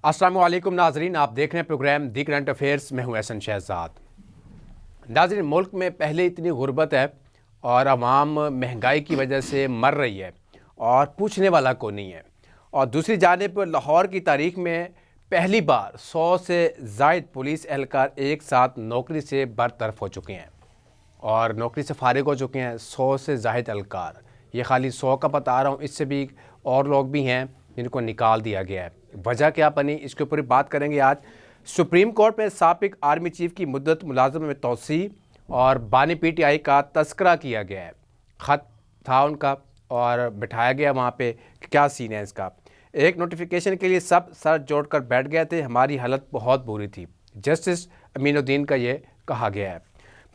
السلام علیکم ناظرین، آپ دیکھ رہے ہیں پروگرام دی کرنٹ افیئرس میں ہوں احسن شہزاد۔ ناظرین، ملک میں پہلے اتنی غربت ہے اور عوام مہنگائی کی وجہ سے مر رہی ہے اور پوچھنے والا کوئی نہیں ہے، اور دوسری جانب لاہور کی تاریخ میں پہلی بار 100 سے زائد پولیس اہلکار ایک ساتھ نوکری سے برطرف ہو چکے ہیں اور نوکری سے فارغ ہو چکے ہیں 100 سے زائد اہلکار۔ یہ خالی 100 کا بتا رہا ہوں، اس سے بھی اور لوگ بھی ہیں جن کو نکال دیا گیا ہے۔ وجہ کیا بنی، اس کے اوپر بات کریں گے آج۔ سپریم کورٹ میں سابق آرمی چیف کی مدت ملازمت میں توسیع اور بانی پی ٹی آئی کا تذکرہ کیا گیا ہے۔ خط تھا ان کا اور بٹھایا گیا وہاں پہ کہ کیا سین ہے اس کا۔ ایک نوٹیفیکیشن کے لیے سب سر جوڑ کر بیٹھ گئے تھے، ہماری حالت بہت بری تھی، جسٹس امین الدین کا یہ کہا گیا ہے۔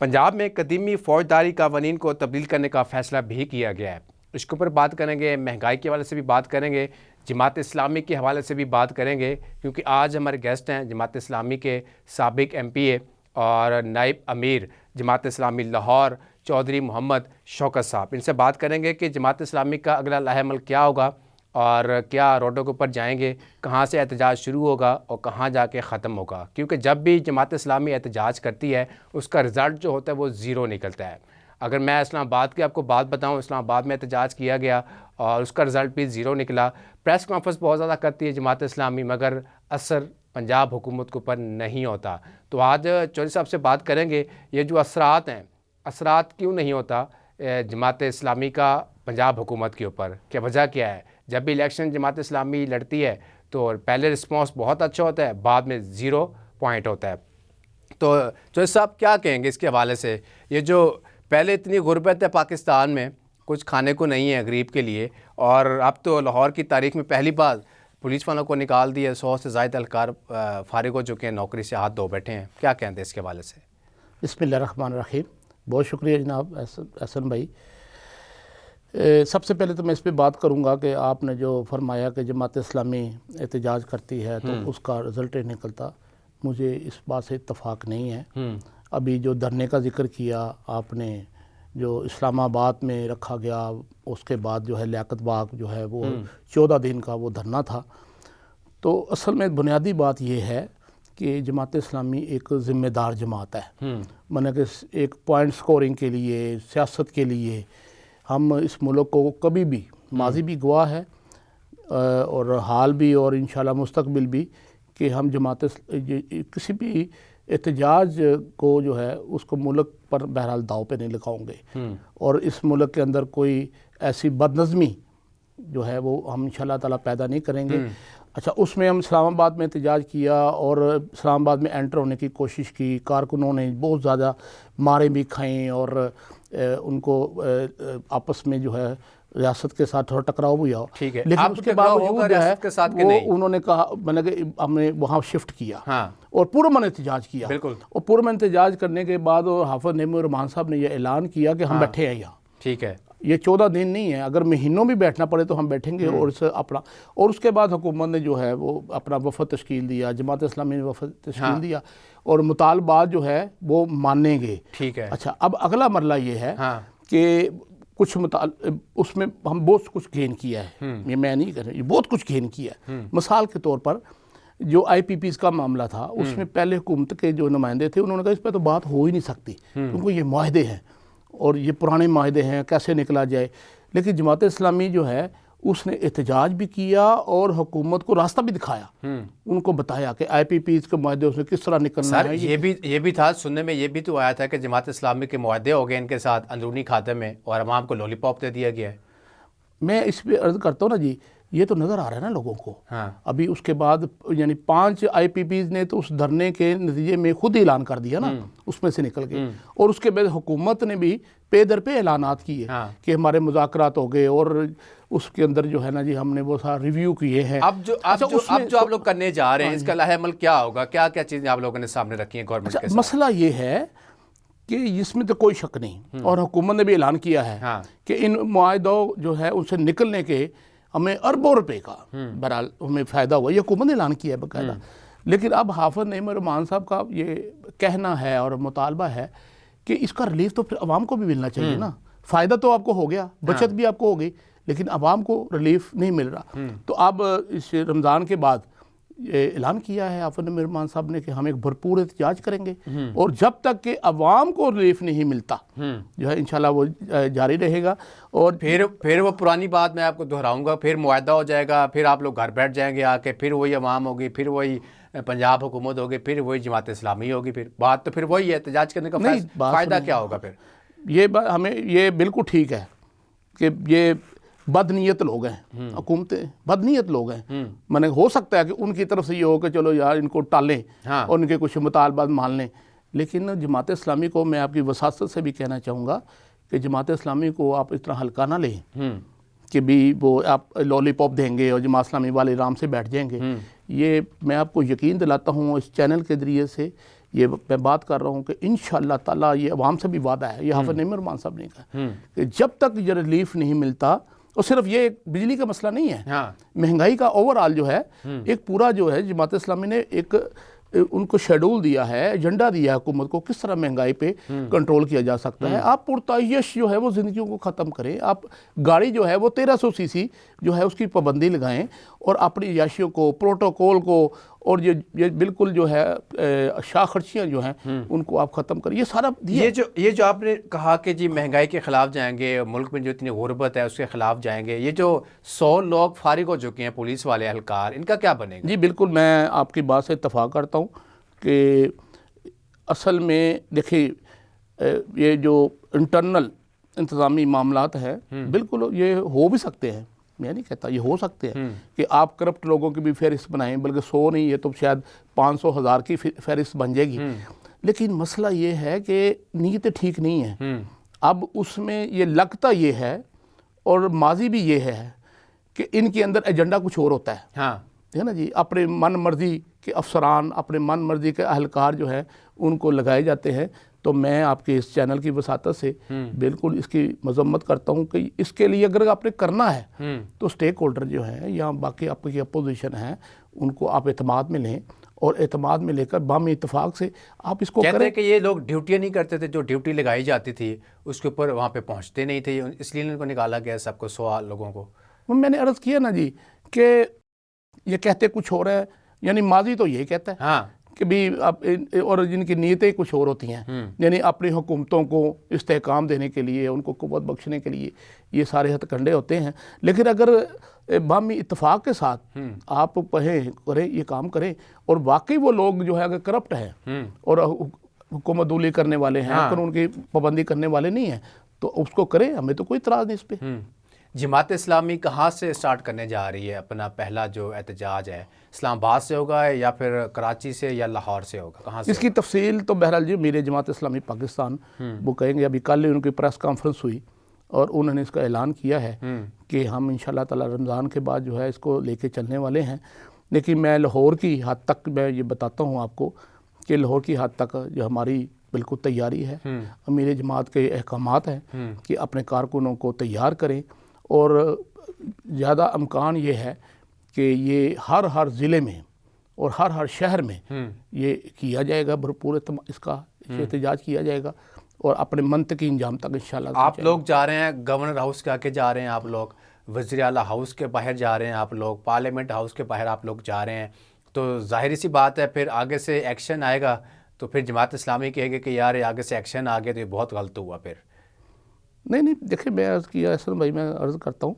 پنجاب میں قدیمی فوجداری قوانین کو تبدیل کرنے کا فیصلہ بھی کیا گیا ہے۔ اس کے اوپر بات کریں گے، مہنگائی کے حوالے سے بھی بات کریں گے، جماعت اسلامی کے حوالے سے بھی بات کریں گے، کیونکہ آج ہمارے گیسٹ ہیں جماعت اسلامی کے سابق ایم پی اے اور نائب امیر جماعت اسلامی لاہور چودھری محمد شوکت صاحب۔ ان سے بات کریں گے کہ جماعت اسلامی کا اگلا لاہ عمل کیا ہوگا اور کیا روڈوں کے اوپر جائیں گے، کہاں سے احتجاج شروع ہوگا اور کہاں جا کے ختم ہوگا، کیونکہ جب بھی جماعت اسلامی احتجاج کرتی ہے اس کا رزلٹ جو ہوتا ہے وہ زیرو نکلتا ہے۔ اگر میں اسلام آباد کی آپ کو بات بتاؤں، اسلام آباد میں احتجاج کیا گیا اور اس کا رزلٹ بھی زیرو نکلا۔ پریس کانفرنس بہت زیادہ کرتی ہے جماعت اسلامی، مگر اثر پنجاب حکومت کے اوپر نہیں ہوتا۔ تو آج چودھری صاحب سے بات کریں گے، یہ جو اثرات ہیں، اثرات کیوں نہیں ہوتا جماعت اسلامی کا پنجاب حکومت کے اوپر، کیا وجہ کیا ہے؟ جب بھی الیکشن جماعت اسلامی لڑتی ہے تو پہلے رسپانس بہت اچھا ہوتا ہے، بعد میں 0 پوائنٹ ہوتا ہے۔ تو چودھری صاحب کیا کہیں گے اس کے حوالے سے؟ یہ جو پہلے اتنی غربت ہے پاکستان میں، کچھ کھانے کو نہیں ہے غریب کے لیے، اور اب تو لاہور کی تاریخ میں پہلی بار پولیس والوں کو نکال دیا، 100 سے زائد اہلکار فارغ ہو چکے ہیں، نوکری سے ہاتھ دھو بیٹھے ہیں، کیا کہتے ہیں اس کے حوالے سے؟ بسم اللہ الرحمن الرحیم۔ بہت شکریہ جناب احسن بھائی۔ سب سے پہلے تو میں اس پہ بات کروں گا کہ آپ نے جو فرمایا کہ جماعت اسلامی احتجاج کرتی ہے تو اس کا رزلٹ نہیں نکلتا، مجھے اس بات سے اتفاق نہیں ہے۔ ابھی جو دھرنے کا ذکر کیا آپ نے، جو اسلام آباد میں رکھا گیا، اس کے بعد جو ہے لیاقت باغ جو ہے وہ 14 دن کا وہ دھرنا تھا، تو اصل میں بنیادی بات یہ ہے کہ جماعت اسلامی ایک ذمہ دار جماعت ہے۔ مطلب کہ ایک پوائنٹ سکورنگ کے لیے، سیاست کے لیے ہم اس ملک کو کبھی بھی، ماضی بھی گواہ ہے اور حال بھی اور انشاءاللہ مستقبل بھی، کہ ہم جماعت کسی بھی احتجاج کو جو ہے اس کو ملک پر بہرحال داؤ پہ نہیں لگاؤں گے، اور اس ملک کے اندر کوئی ایسی بدنظمی جو ہے وہ ہم انشاءاللہ تعالیٰ پیدا نہیں کریں گے۔ اچھا، اس میں ہم اسلام آباد میں احتجاج کیا اور اسلام آباد میں انٹر ہونے کی کوشش کی، کارکنوں نے بہت زیادہ ماریں بھی کھائیں اور ان کو آپس میں جو ہے ریاست کے ساتھ تھوڑا ٹکراؤ بھی ہوا، لیکن اس کے باوجود جو ہے وہ انہوں نے کہا، میں نے ہم نے وہاں شفٹ کیا اور پرامن احتجاج کیا، اور پرامن احتجاج کرنے کے بعد حافظ نعیم الرحمان صاحب نے یہ اعلان کیا کہ ہم بیٹھے ہیں یہاں۔ ٹھیک ہے، یہ 14 دن نہیں ہے، اگر مہینوں بھی بیٹھنا پڑے تو ہم بیٹھیں گے، اور اس کے بعد حکومت نے جو ہے وہ اپنا وفد تشکیل دیا، جماعت اسلامی نے وفد تشکیل دیا اور مطالبات جو ہے وہ مانیں گے۔ ٹھیک ہے، اچھا، اب اگلا مرحلہ یہ ہے کہ کچھ اس میں ہم بہت کچھ گین کیا ہے، یہ میں نہیں کہہ رہا، یہ بہت کچھ گین کیا ہے۔ مثال کے طور پر جو آئی پی پیز کا معاملہ تھا، اس میں پہلے حکومت کے جو نمائندے تھے انہوں نے کہا اس پہ تو بات ہو ہی نہیں سکتی، کیونکہ یہ معاہدے ہیں اور یہ پرانے معاہدے ہیں، کیسے نکلا جائے۔ لیکن جماعت اسلامی جو ہے اس نے احتجاج بھی کیا اور حکومت کو راستہ بھی دکھایا، ان کو بتایا کہ آئی پی پیز کے معاہدے اس میں کس طرح نکلنا ہے۔ یہ بھی تھا سننے میں، یہ بھی تو آیا تھا کہ جماعت اسلامی کے معاہدے ہو گئے ان کے ساتھ اندرونی کھاتے میں اور عوام کو لولی پاپ دے دیا گیا ہے۔ میں اس پہ عرض کرتا ہوں نا جی، یہ تو نظر آ رہا ہے نا لوگوں کو۔ ابھی اس کے بعد یعنی 5 آئی پی پیز نے تو اس دھرنے کے نتیجے میں خود ہی اعلان کر دیا نا، اس میں سے نکل گئے، اور اس کے بعد حکومت نے بھی پے در پہ اعلانات کیے کہ ہمارے مذاکرات ہو گئے، اور اس کے اندر جو ہے نا جی ہم نے وہ سارا ریویو کیے ہیں۔ اب جو آپ لوگ کرنے جا رہے ہیں، اس کا لاہ عمل کیا ہوگا؟ کیا کیا چیزیں آپ لوگوں نے سامنے رکھی ہیں گورنمنٹ کے ساتھ؟ مسئلہ یہ ہے کہ اس میں تو کوئی شک نہیں، اور حکومت نے بھی اعلان کیا ہے کہ ان معاہدوں جو ہے ان سے نکلنے کے ہمیں اربوں روپے کا بہرحال ہمیں فائدہ ہوا، یہ حکومت نے اعلان کیا ہے باقاعدہ۔ لیکن اب حافظ نعیم الرحمان صاحب کا یہ کہنا ہے اور مطالبہ ہے کہ اس کا ریلیف تو پھر عوام کو بھی ملنا چاہیے نا۔ فائدہ تو آپ کو ہو گیا، بچت بھی آپ کو ہو گئی، لیکن عوام کو ریلیف نہیں مل رہا۔ تو اب اس رمضان کے بعد اعلان کیا ہے آفر مہرمان صاحب نے کہ ہم ایک بھرپور احتجاج کریں گے، اور جب تک کہ عوام کو ریلیف نہیں ملتا جو ہے انشاءاللہ وہ جاری رہے گا۔ اور پھر وہ پرانی بات میں آپ کو دہراؤں گا، پھر معاہدہ ہو جائے گا، پھر آپ لوگ گھر بیٹھ جائیں گے آ کے، پھر وہی عوام ہوگی، پھر وہی پنجاب حکومت ہوگی، پھر وہی جماعت اسلامی ہوگی، پھر بات تو پھر وہی ہے، احتجاج کرنے کا فائدہ کیا ہوگا پھر؟ یہ بات ہمیں یہ بالکل ٹھیک ہے کہ یہ بد نیت لوگ ہیں، حکومتیں بد نیت لوگ ہیں، میں نے ہو سکتا ہے کہ ان کی طرف سے یہ ہو کہ چلو یار ان کو ٹالیں اور ان کے کچھ مطالبات مان لیں، لیکن جماعت اسلامی کو میں آپ کی وساطت سے بھی کہنا چاہوں گا کہ جماعت اسلامی کو آپ اس طرح ہلکا نہ لیں کہ بھی وہ آپ لالی پاپ دیں گے اور جماعت اسلامی والے آرام سے بیٹھ جائیں گے۔ یہ میں آپ کو یقین دلاتا ہوں اس چینل کے ذریعے سے، یہ میں بات کر رہا ہوں کہ انشاءاللہ تعالیٰ یہ عوام سے بھی وعدہ ہے، یہ حافظ نعیم الرحمان صاحب نے کہا کہ جب تک یہ ریلیف نہیں ملتا، اور صرف یہ بجلی کا مسئلہ نہیں ہے، مہنگائی کا اوورآل جو ہے ایک پورا جو ہے جماعت اسلامی نے ایک ان کو شیڈول دیا ہے، ایجنڈا دیا ہے حکومت کو کس طرح مہنگائی پہ کنٹرول کیا جا سکتا ہے۔ آپ پرتعیش جو ہے وہ زندگیوں کو ختم کریں، آپ گاڑی جو ہے وہ 1300 سی سی جو ہے اس کی پابندی لگائیں، اور اپنی عیاشیوں کو، پروٹوکول کو، اور یہ بالکل جو ہے شاہ خرچیاں جو ہیں ان کو آپ ختم کریں۔ یہ سارا یہ جو آپ نے کہا کہ جی مہنگائی کے خلاف جائیں گے، ملک میں جو اتنی غربت ہے اس کے خلاف جائیں گے، یہ جو 100 لوگ فارغ ہو چکے ہیں پولیس والے اہلکار، ان کا کیا بنے گا؟ جی بالکل میں آپ کی بات سے اتفاق کرتا ہوں کہ اصل میں دیکھیں یہ جو انٹرنل انتظامی معاملات ہیں بالکل یہ ہو بھی سکتے ہیں، میں نہیں کہتا یہ ہو سکتے ہیں کہ آپ کرپٹ لوگوں کی بھی فہرست بنائیں، بلکہ 100 نہیں، یہ تو شاید 500 1000 کی فہرست بن جائے گی، لیکن مسئلہ یہ ہے کہ نیت ٹھیک نہیں ہے۔ اب اس میں یہ لگتا یہ ہے، اور ماضی بھی یہ ہے کہ ان کے اندر ایجنڈا کچھ اور ہوتا ہے نا جی، اپنے من مرضی کے افسران، اپنے من مرضی کے اہلکار جو ہیں ان کو لگائے جاتے ہیں۔ تو میں آپ کے اس چینل کی وساطت سے بالکل اس کی مذمت کرتا ہوں کہ اس کے لیے اگر آپ نے کرنا ہے تو سٹیک ہولڈر جو ہیں یا باقی آپ کی اپوزیشن ہیں ان کو آپ اعتماد میں لیں، اور اعتماد میں لے کر باہمی اتفاق سے آپ اس کو کہتے کریں۔ ہیں کہ یہ لوگ ڈیوٹیاں نہیں کرتے تھے، جو ڈیوٹی لگائی جاتی تھی اس کے اوپر وہاں پہ پہنچتے نہیں تھے، اس لیے ان کو نکالا گیا سب کو، 100 لوگوں کو۔ میں نے عرض کیا نا جی کہ یہ کہتے کچھ ہو رہا ہے، یعنی ماضی تو یہی کہتا ہے کہ بھی اور جن کی نیتیں کچھ اور ہوتی ہیں، یعنی اپنی حکومتوں کو استحکام دینے کے لیے، ان کو قوت بخشنے کے لیے یہ سارے ہتھ کنڈے ہوتے ہیں۔ لیکن اگر باہمی اتفاق کے ساتھ آپ کریں یہ کام کریں، اور واقعی وہ لوگ جو ہے اگر کرپٹ ہیں اور حکومت دولی کرنے والے ہیں، اگر ان کی پابندی کرنے والے نہیں ہیں تو اس کو کریں، ہمیں تو کوئی اعتراض نہیں اس پہ۔ جماعت اسلامی کہاں سے سٹارٹ کرنے جا رہی ہے اپنا پہلا جو احتجاج ہے؟ اسلام آباد سے ہوگا یا پھر کراچی سے یا لاہور سے ہوگا؟ کہاں سے؟ اس کی تفصیل تو بہرحال جی میرے جماعت اسلامی پاکستان وہ کہیں گے، ابھی کل ان کی پریس کانفرنس ہوئی اور انہوں نے اس کا اعلان کیا ہے کہ ہم انشاءاللہ تعالی رمضان کے بعد جو ہے اس کو لے کے چلنے والے ہیں۔ لیکن میں لاہور کی حد تک میں یہ بتاتا ہوں آپ کو کہ لاہور کی حد تک جو ہماری بالکل تیاری ہے، امیر جماعت کے احکامات ہیں کہ اپنے کارکنوں کو تیار کریں، اور زیادہ امکان یہ ہے کہ یہ ہر ضلع میں اور ہر شہر میں یہ کیا جائے گا، بھرپور اس کا احتجاج کیا جائے گا، اور اپنے منطقی انجام تک انشاءاللہ۔ آپ لوگ جا رہے ہیں گورنر ہاؤس کے آگے جا رہے ہیں، آپ لوگ وزیر اعلیٰ ہاؤس کے باہر جا رہے ہیں، آپ لوگ پارلیمنٹ ہاؤس کے باہر آپ لوگ جا رہے ہیں، تو ظاہری سی بات ہے پھر آگے سے ایکشن آئے گا، تو پھر جماعت اسلامی کہے گی کہ یار آگے سے ایکشن آ گیا تو یہ بہت غلط ہوا۔ پھر نہیں دیکھیں، میں عرض کیا حسن بھائی، میں عرض کرتا ہوں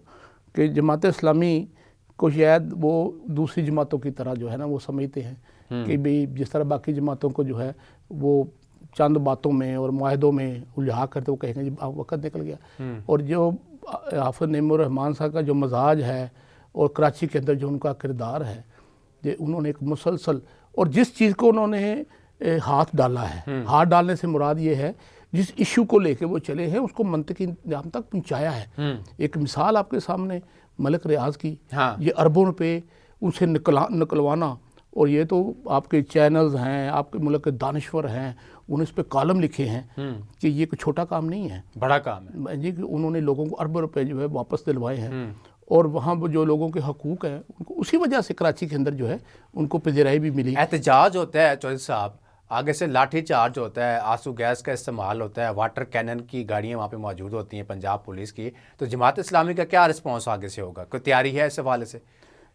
کہ جماعت اسلامی کو شاید وہ دوسری جماعتوں کی طرح جو ہے نا وہ سمجھتے ہیں کہ بھی جس طرح باقی جماعتوں کو جو ہے وہ چند باتوں میں اور معاہدوں میں الجھا کرتے وہ کہیں گے جی وقت نکل گیا، اور جو حافظ نعیم الرحمان صاحب کا جو مزاج ہے اور کراچی کے اندر جو ان کا کردار ہے، کہ انہوں نے ایک مسلسل، اور جس چیز کو انہوں نے ہاتھ ڈالا ہے، ہاتھ ڈالنے سے مراد یہ ہے جس ایشو کو لے کے وہ چلے ہیں اس کو منطقی انجام تک پہنچایا ہے۔ ایک مثال آپ کے سامنے ملک ریاض کی، یہ اربوں روپے ان سے نکلوانا، اور یہ تو آپ کے چینلز ہیں، آپ کے ملک کے دانشور ہیں، انہوں نے اس پہ کالم لکھے ہیں کہ یہ کوئی چھوٹا کام نہیں ہے، بڑا کام ہے جی، کہ انہوں نے لوگوں کو اربوں روپے جو ہے واپس دلوائے ہیں، اور وہاں جو لوگوں کے حقوق ہیں ان کو اسی وجہ سے کراچی کے اندر جو ہے ان کو پذیرائی بھی ملی۔ احتجاج ہوتا ہے چودھری صاحب، آگے سے لاٹھی چارج ہوتا ہے، آنسو گیس کا استعمال ہوتا ہے، واٹر کینن کی گاڑیاں وہاں پہ موجود ہوتی ہیں پنجاب پولیس کی، تو جماعت اسلامی کا کیا رسپانس آگے سے ہوگا؟ کوئی تیاری ہے اس حوالے سے؟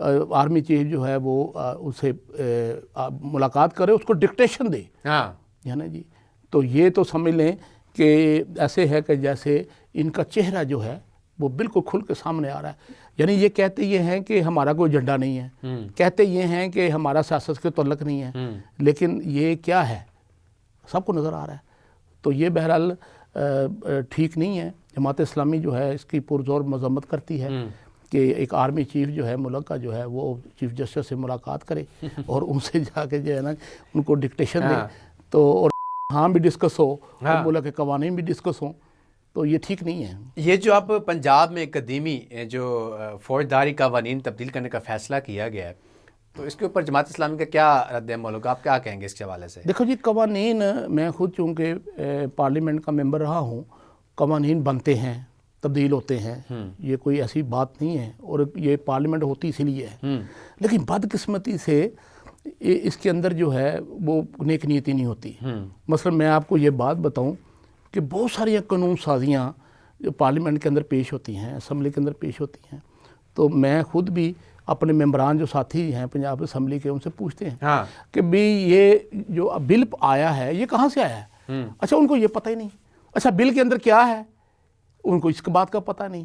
آرمی چیف جو ہے وہ اسے ملاقات کرے، اس کو ڈکٹیشن دے، ہاں ہے نا جی. تو یہ تو سمجھ لیں کہ ایسے ہے کہ جیسے ان کا چہرہ جو ہے وہ بالکل کھل کے سامنے آ رہا ہے. یعنی یہ کہتے یہ ہیں کہ ہمارا کوئی ایجنڈا نہیں ہے، کہتے یہ ہیں کہ ہمارا سیاست کے تعلق نہیں ہے، لیکن یہ کیا ہے سب کو نظر آ رہا ہے. تو یہ بہرحال ٹھیک نہیں ہے. جماعت اسلامی جو ہے اس کی پرزور مذمت کرتی ہے کہ ایک آرمی چیف جو ہے ملک کا جو ہے وہ چیف جسٹس سے ملاقات کرے اور ان سے جا کے جو ہے نا ان کو ڈکٹیشن دے، تو اور ہاں بھی ڈسکس ہو اور ملک کے قوانین بھی ڈسکس ہوں، تو یہ ٹھیک نہیں ہے. یہ جو اب پنجاب میں قدیمی جو فوجداری قوانین تبدیل کرنے کا فیصلہ کیا گیا ہے، تو اس کے اوپر جماعت اسلامی کا کیا رد عمل ہوگا؟ آپ کیا کہیں گے اس کے حوالے سے؟ دیکھو جی، قوانین میں خود چونکہ پارلیمنٹ کا ممبر رہا ہوں، قوانین بنتے ہیں، تبدیل ہوتے ہیں، یہ کوئی ایسی بات نہیں ہے، اور یہ پارلیمنٹ ہوتی اسی لیے ہے. لیکن بدقسمتی سے اس کے اندر جو ہے وہ نیک نیتی نہیں ہوتی. مثلا میں آپ کو یہ بات بتاؤں کہ بہت ساری قانون سازیاں جو پارلیمنٹ کے اندر پیش ہوتی ہیں، اسمبلی کے اندر پیش ہوتی ہیں، تو میں خود بھی اپنے ممبران جو ساتھی ہیں پنجاب اسمبلی کے، ان سے پوچھتے ہیں کہ بھی یہ جو بل آیا ہے یہ کہاں سے آیا ہے؟ اچھا ان کو یہ پتہ ہی نہیں. اچھا بل کے اندر کیا ہے ان کو اس بات کا پتہ نہیں.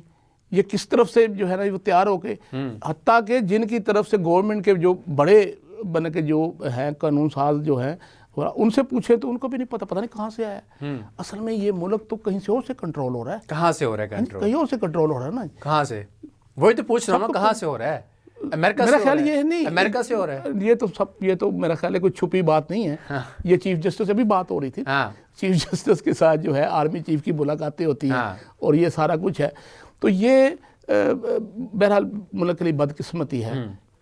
یہ کس طرف سے جو ہے نا وہ تیار ہو کے، حتیٰ کہ جن کی طرف سے گورنمنٹ کے جو بڑے بن کے جو ہیں قانون ساز جو ہیں ان سے پوچھے تو ان کو بھی نہیں پتہ نہیں کہاں سے آیا ہے. اصل میں یہ ملک تو کہیں سے اور سے کنٹرول ہو رہا ہے. کہاں سے ہو رہا ہے کنٹرول؟ کہیں اور سے کنٹرول ہو رہا ہے نا. کہاں سے؟ وہی تو پوچھ رہا ہوں، کہاں سے ہو رہا ہے؟ امریکہ سے میرا ہو خیال رہا ہے؟ یہ نہیں، امریکہ سے ہو رہا ہے؟ یہ تو میرا خیال ہے کوئی چھپی بات نہیں ہے. یہ چیف جسٹس سے بھی بات ہو رہی تھی، چیف جسٹس کے ساتھ جو ہے آرمی چیف کی ملاقاتیں ہوتی ہیں اور یہ سارا کچھ ہے. تو یہ بہرحال ملک کے لیے بدقسمتی ہے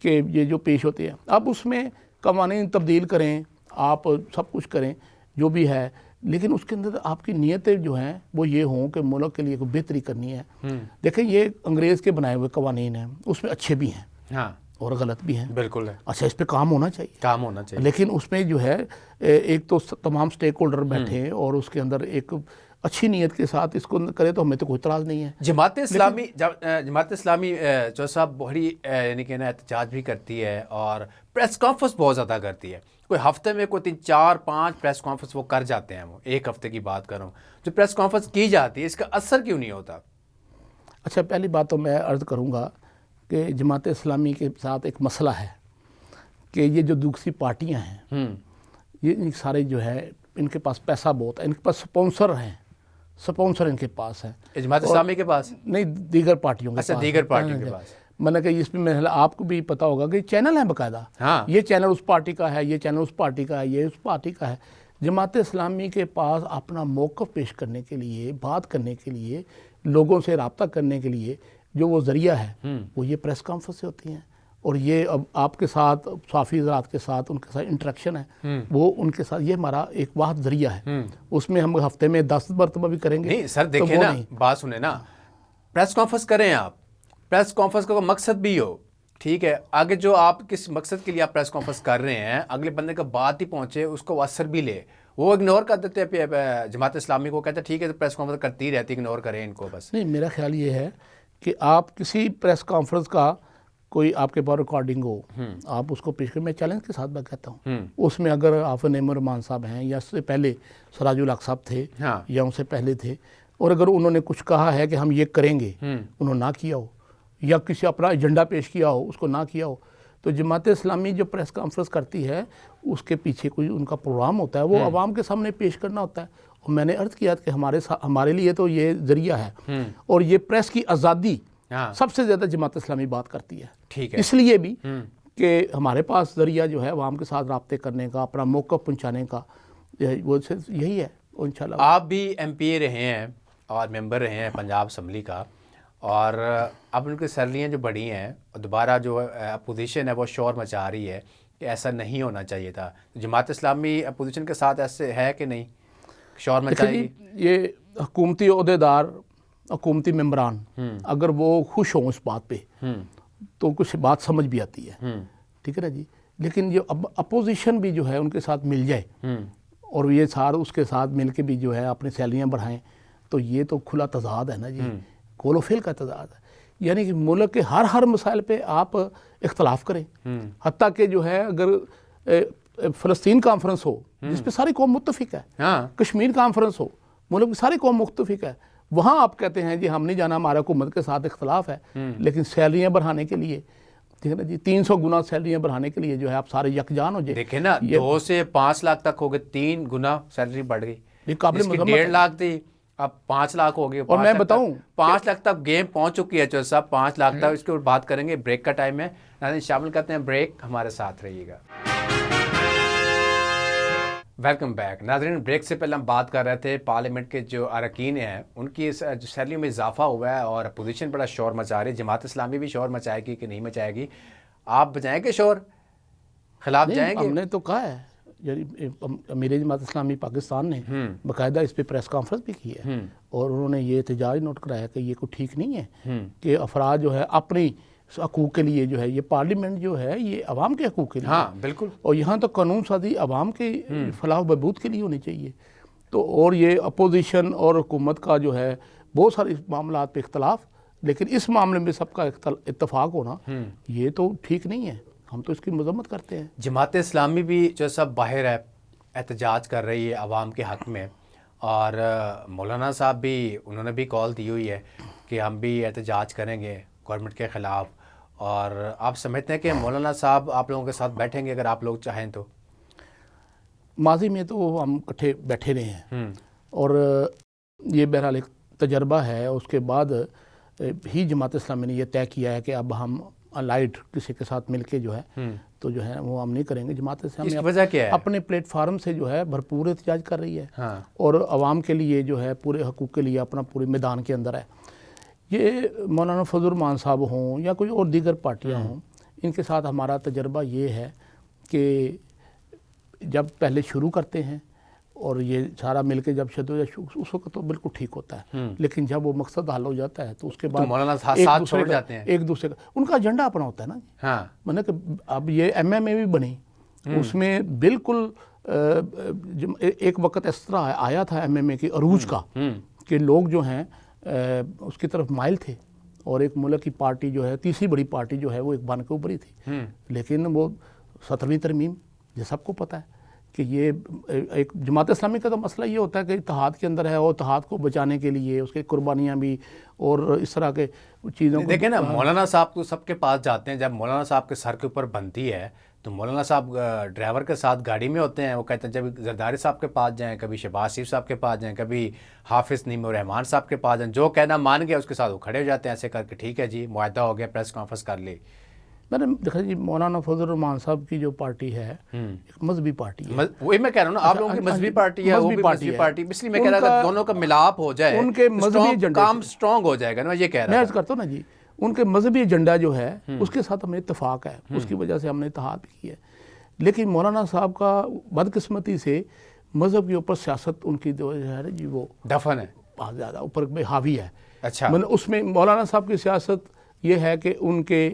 کہ یہ جو پیش ہوتے ہیں. اب اس میں قوانین تبدیل کریں، آپ سب کچھ کریں جو بھی ہے، لیکن اس کے اندر آپ کی نیتیں جو ہیں وہ یہ ہوں کہ ملک کے لیے کوئی بہتری کرنی ہے. دیکھیں یہ انگریز کے بنائے ہوئے قوانین ہیں، اس میں اچھے بھی ہیں اور غلط بھی ہیں. بالکل ہے. اچھا اس پہ کام ہونا چاہیے، لیکن اس میں جو ہے ایک تو تمام سٹیک ہولڈر بیٹھے ہیں اور اس کے اندر ایک اچھی نیت کے ساتھ اس کو کرے تو ہمیں تو کوئی اعتراض نہیں ہے. جماعت اسلامی جو صاحب بڑی یعنی کہ نا احتجاج بھی کرتی ہے اور پریس کانفرنس بہت زیادہ کرتی ہے. کوئی ہفتے میں کوئی 3 4 5 پریس کانفرنس وہ کر جاتے ہیں. وہ ایک ہفتے کی بات کروں جو پریس کانفرنس کی جاتی ہے، اس کا اثر کیوں نہیں ہوتا؟ اچھا پہلی بات تو میں عرض کروں گا کہ جماعت اسلامی کے ساتھ ایک مسئلہ ہے کہ یہ جو دوسری پارٹیاں ہیں یہ سارے جو ہے ان کے پاس پیسہ بہت ہے، ان کے پاس سپانسر ہیں، سپانسر ان کے پاس ہیں. جماعت اسلامی کے پاس نہیں، دیگر پارٹیوں کے پاس. اچھا دیگر پارٹیوں کے پاس. میں نے کہا اس میں آپ کو بھی پتا ہوگا کہ چینل ہیں باقاعدہ، یہ چینل اس پارٹی کا ہے، یہ چینل اس پارٹی کا ہے، یہ اس پارٹی کا ہے. جماعت اسلامی کے پاس اپنا موقف پیش کرنے کے لیے، بات کرنے کے لیے، لوگوں سے رابطہ کرنے کے لیے جو وہ ذریعہ ہے وہ یہ پریس کانفرنس سے ہوتی ہیں. اور یہ اب آپ کے ساتھ صحافی حضرات کے ساتھ ان کے ساتھ انٹریکشن ہے، وہ ان کے ساتھ یہ ہمارا ایک واحد ذریعہ ہے. اس میں ہم ہفتے میں 10 مرتبہ بھی کریں گے. نہیں سر دیکھیں نا، بات سنیں نا، پریس کانفرنس کریں آپ، پریس کانفرنس کا مقصد بھی ہو، ٹھیک ہے، آگے جو آپ کس مقصد کے لیے آپ پریس کانفرنس کر رہے ہیں اگلے بندے کا بات ہی پہنچے، اس کو اثر بھی لے. وہ اگنور کر دیتے ہیں جماعت اسلامی کو، کہتے ہیں ٹھیک ہے تو پریس کانفرنس کرتی رہتی، اگنور کریں ان کو بس. نہیں، میرا خیال یہ ہے کہ آپ کسی پریس کانفرنس کا کوئی آپ کے پاس ریکارڈنگ ہو، آپ اس کو پیش کریں. میں چیلنج کے ساتھ میں کہتا ہوں، اس میں اگر آفر نعیم الرحمان صاحب ہیں یا اس سے پہلے سراج الحق صاحب تھے یا ان سے پہلے تھے، اور اگر انہوں نے کچھ کہا ہے کہ ہم یہ کریں گے، انہوں نے نہ کیا ہو، یا کسی اپنا ایجنڈا پیش کیا ہو اس کو نہ کیا ہو، تو جماعت اسلامی جو پریس کانفرنس کرتی ہے اس کے پیچھے کوئی ان کا پروگرام ہوتا ہے، وہ عوام کے سامنے پیش کرنا ہوتا ہے. اور میں نے عرض کیا کہ ہمارے لیے تو یہ ذریعہ ہے، اور یہ پریس کی آزادی سب سے زیادہ جماعت اسلامی بات کرتی ہے. ٹھیک ہے، اس لیے بھی کہ ہمارے پاس ذریعہ جو ہے عوام کے ساتھ رابطے کرنے کا، اپنا موقف پہنچانے کا، وہ یہی ہے. اور انشاءاللہ آپ بھی ایم پی اے رہے ہیں اور ممبر رہے ہیں پنجاب اسمبلی کا، اور اب ان کی سیلریاں جو بڑھی ہیں اور دوبارہ جو اپوزیشن ہے وہ شور مچا رہی ہے کہ ایسا نہیں ہونا چاہیے تھا. جماعت اسلامی اپوزیشن کے ساتھ ایسے ہے کہ نہیں، شور مچائے گی؟ یہ حکومتی عہدیدار، حکومتی ممبران اگر وہ خوش ہوں اس بات پہ تو کچھ بات سمجھ بھی آتی ہے، ٹھیک ہے نا جی. لیکن جو اپوزیشن بھی جو ہے ان کے ساتھ مل جائے اور یہ سارے اس کے ساتھ مل کے بھی جو ہے اپنی سیلریاں بڑھائیں، تو یہ تو کھلا تضاد ہے نا جی، کول و فیل کا تضاد ہے. یعنی کہ ملک کے ہر مسائل پہ آپ اختلاف کریں، حتیٰ کہ جو ہے اگر فلسطین کانفرنس ہو جس پہ ساری قوم متفق ہے، کشمیر کانفرنس ہو ملک کی ساری قوم متفق ہے، وہاں آپ کہتے ہیں جی ہم نہیں جانا، ہمارا حکومت کے ساتھ اختلاف ہے، لیکن سیلریاں بڑھانے کے لیے ٹھیک ہے نا جی 300 گنا سیلریاں بڑھانے کے لیے جو ہے آپ سارے یکجان ہو جائے. دیکھیں نا 2 سے 5 لاکھ تک ہو گئے، 3 گنا سیلری بڑھ گئی. یہ قابل جس کی مذمت 1.5 لاکھ تھی اب 5 لاکھ ہو گئی. اور میں بتاؤں 5 لاکھ تک گیم پہنچ چکی ہے چودھری صاحب، 5 لاکھ تک. اس کے اوپر بات کریں گے، بریک کا ٹائم ہے. ناظرین شامل کرتے ہیں بریک، ہمارے ساتھ رہیے گا. Welcome back. ناظرین بریک سے پہلے ہم بات کر رہے تھے پارلیمنٹ کے جو اراکین ہیں ان کی جو سیلری میں اضافہ ہوا ہے اور اپوزیشن بڑا شور مچا رہی ہے. جماعت اسلامی بھی شور مچائے گی کہ نہیں مچائے گی؟ آپ بجائیں گے شور، خلاف جائیں گے؟ ہم نے تو کہا ہے، یعنی امیر جماعت اسلامی پاکستان نے باقاعدہ اس پہ پریس کانفرنس بھی کی ہے اور انہوں نے یہ احتجاج نوٹ کرایا کہ یہ کوئی ٹھیک نہیں ہے کہ افراد جو ہے اپنی حقوق کے لیے جو ہے، یہ پارلیمنٹ جو ہے یہ عوام کے حقوق کے لیے. ہاں بالکل. اور یہاں تو قانون سازی عوام کے فلاح و بہبود کے لیے ہونی چاہیے. تو اور یہ اپوزیشن اور حکومت کا جو ہے بہت سارے معاملات پہ اختلاف، لیکن اس معاملے میں سب کا اتفاق ہونا یہ تو ٹھیک نہیں ہے. ہم تو اس کی مذمت کرتے ہیں. جماعت اسلامی بھی جو سب باہر ہے احتجاج کر رہی ہے عوام کے حق میں، اور مولانا صاحب بھی انہوں نے بھی کال دی ہوئی ہے کہ ہم بھی احتجاج کریں گے گورنمنٹ کے خلاف. اور آپ سمجھتے ہیں کہ مولانا صاحب آپ لوگوں کے ساتھ بیٹھیں گے اگر آپ لوگ چاہیں تو؟ ماضی میں تو ہم اکٹھے بیٹھے رہے ہیں اور یہ بہرحال ایک تجربہ ہے. اس کے بعد ہی جماعت اسلامی نے یہ طے کیا ہے کہ اب ہم لائٹ کسی کے ساتھ مل کے جو ہے تو جو ہے وہ ہم نہیں کریں گے. جماعت اسلامی وجہ کیا ہے؟ اپنے پلیٹ فارم سے جو ہے بھرپور احتجاج کر رہی ہے اور عوام کے لیے جو ہے پورے حقوق کے لیے اپنا پورے میدان کے اندر ہے. یہ مولانا فضل الرحمان صاحب ہوں یا کوئی اور دیگر پارٹیاں ہوں، ان کے ساتھ ہمارا تجربہ یہ ہے کہ جب پہلے شروع کرتے ہیں اور یہ سارا مل کے جب اس وقت تو بالکل ٹھیک ہوتا ہے، لیکن جب وہ مقصد حل ہو جاتا ہے تو اس کے بعد مولانا ساتھ چھوڑ جاتے ہیں. ایک دوسرے کا ان کا ایجنڈا اپنا ہوتا ہے نا. مطلب کہ اب یہ MMA بھی بنی، اس میں بالکل ایک وقت اس طرح آیا تھا MMA کی عروج کا کہ لوگ جو ہیں اس کی طرف مائل تھے اور ایک ملک کی پارٹی جو ہے تیسری بڑی پارٹی جو ہے وہ ایک بن کے ابھری تھی. لیکن وہ 17ویں ترمیم یہ سب کو پتہ ہے کہ یہ ایک جماعت اسلامی کا تو مسئلہ یہ ہوتا ہے کہ اتحاد کے اندر ہے اور اتحاد کو بچانے کے لیے اس کے قربانیاں بھی اور اس طرح کے چیزوں کو. دیکھیں نا مولانا صاحب تو سب کے پاس جاتے ہیں، جب مولانا صاحب کے سر کے اوپر بنتی ہے تو مولانا صاحب ڈرائیور کے ساتھ گاڑی میں ہوتے ہیں. وہ کہتے ہیں جب زرداری صاحب کے پاس جائیں، کبھی شہباز شریف صاحب کے پاس جائیں، کبھی حافظ نعیم الرحمان صاحب کے پاس جائیں، جو کہنا مان گیا اس کے ساتھ وہ کھڑے ہو جاتے ہیں ایسے کر کے، ٹھیک ہے جی معاہدہ ہو گیا، پریس کانفرنس کر لی. میں نے دیکھا جی مولانا فضل الرحمان صاحب کی جو پارٹی ہے ایک مذہبی پارٹی ہے. وہی میں کہہ رہا ہوں نا، آپ لوگوں کی مذہبی پارٹی ہے، وہ بھی مذہبی پارٹی، اس لیے میں کہہ رہا تھا دونوں کا ملاپ ہو جائے، ان کے مذہبی ایجنڈے کام سٹرونگ ہو جائے گا نا. یہ کہہ رہا میں عرض کرتا ہوں نا جی، ان کے مذہبی ایجنڈا جو ہے اس کے ساتھ ہمیں اتفاق ہے، اس کی وجہ سے ہم نے اتحاد بھی کیا ہے. لیکن مولانا صاحب کا بدقسمتی سے مذہب کے اوپر سیاست ان کی جو ہے جی وہ دفن ہے، بہت زیادہ اوپر میں حاوی ہے. اچھا اس میں مولانا صاحب کی سیاست یہ ہے کہ ان کے